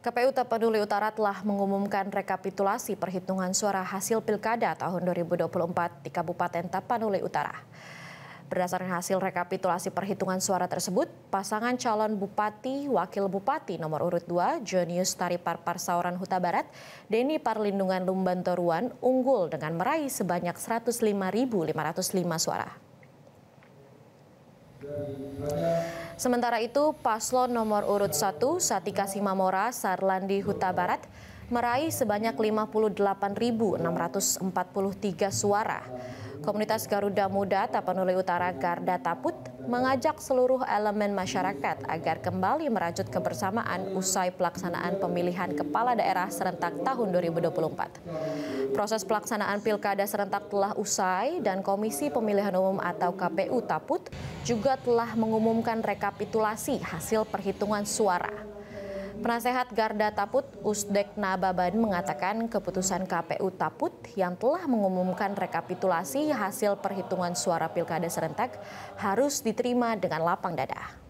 KPU Tapanuli Utara telah mengumumkan rekapitulasi perhitungan suara hasil Pilkada tahun 2024 di Kabupaten Tapanuli Utara. Berdasarkan hasil rekapitulasi perhitungan suara tersebut, pasangan calon Bupati, Wakil Bupati nomor urut 2, Jonius Taripar Parsauran Huta Barat, Deni Parlindungan Lumbantoruan unggul dengan meraih sebanyak 105.505 suara. Sementara itu, paslon nomor urut 1, Satika Simamora Sarlandi Huta Barat, meraih sebanyak 58.643 suara. Komunitas Garuda Muda Tapanuli Utara Garda Taput mengajak seluruh elemen masyarakat agar kembali merajut kebersamaan usai pelaksanaan pemilihan kepala daerah serentak tahun 2024. Proses pelaksanaan pilkada serentak telah usai dan Komisi Pemilihan Umum atau KPU Taput juga telah mengumumkan rekapitulasi hasil perhitungan suara. Penasehat Garda Taput Usdek Nababan mengatakan keputusan KPU Taput yang telah mengumumkan rekapitulasi hasil perhitungan suara pilkada serentak harus diterima dengan lapang dada.